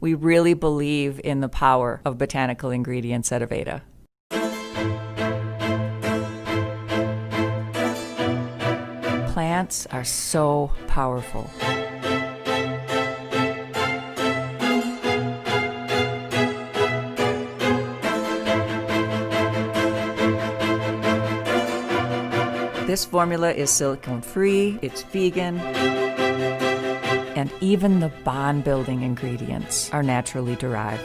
We really believe in the power of botanical ingredients at Aveda. Plants are so powerful. This formula is silicone-free, it's vegan, and even the bond-building ingredients are naturally derived.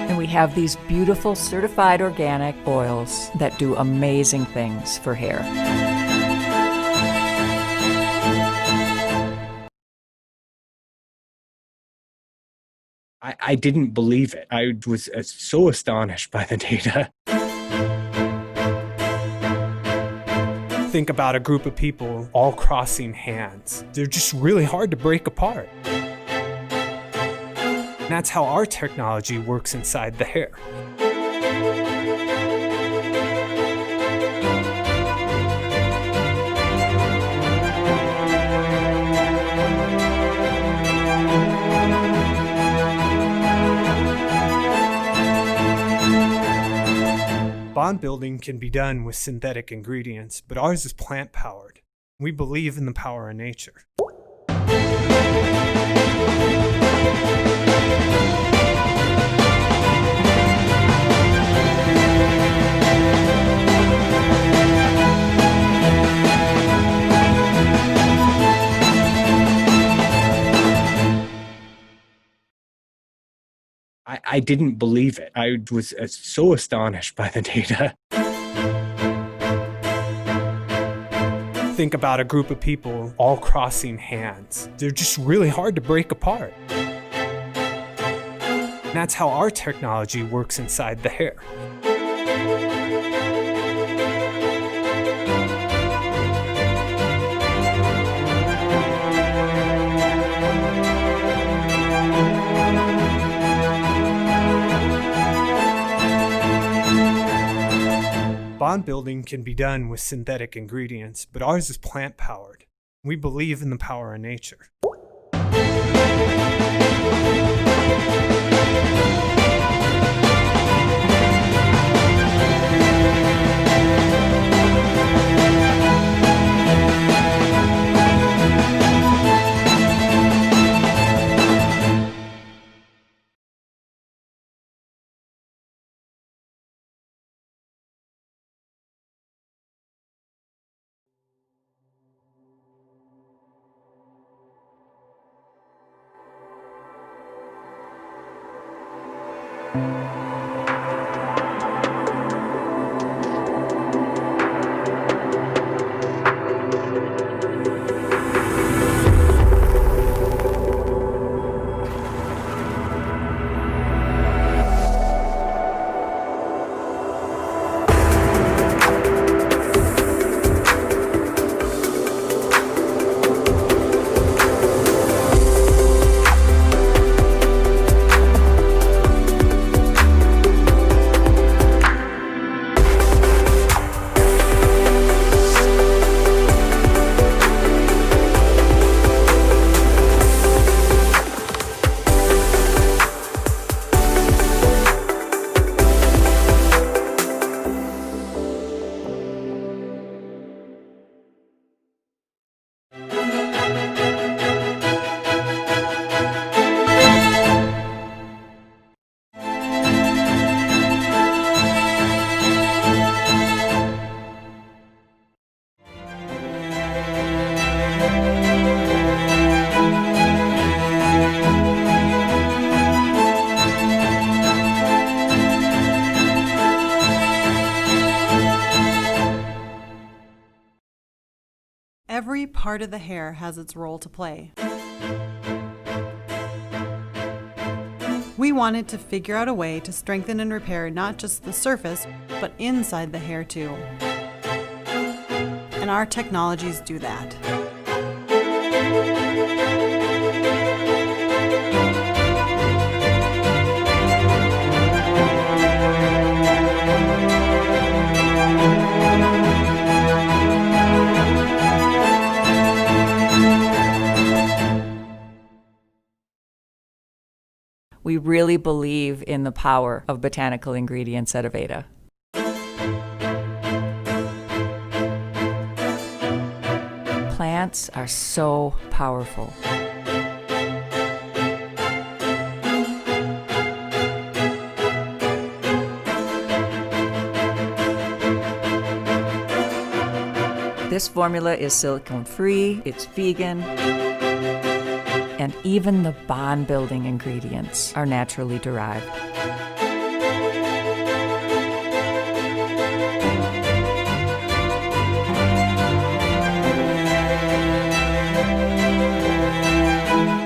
And we have these beautiful certified organic oils that do amazing things for hair. I didn't believe it. I was so astonished by the data. Think about a group of people all crossing hands. They're just really hard to break apart. And that's how our technology works inside the hair. Bond building can be done with synthetic ingredients, but ours is plant-powered. We believe in the power of nature. I didn't believe it. I was so astonished by the data. Think about a group of people all crossing hands. They're just really hard to break apart. And that's how our technology works inside the hair. Bond building can be done with synthetic ingredients, but ours is plant-powered. We believe in the power of nature. Every part of the hair has its role to play. We wanted to figure out a way to strengthen and repair not just the surface, but inside the hair too. And our technologies do that. We really believe in the power of botanical ingredients at Aveda. Plants are so powerful. This formula is silicone-free, it's vegan, and even the bond-building ingredients are naturally derived.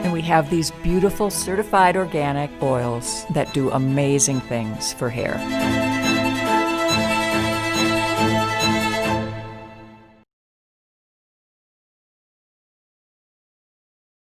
And we have these beautiful certified organic oils that do amazing things for hair.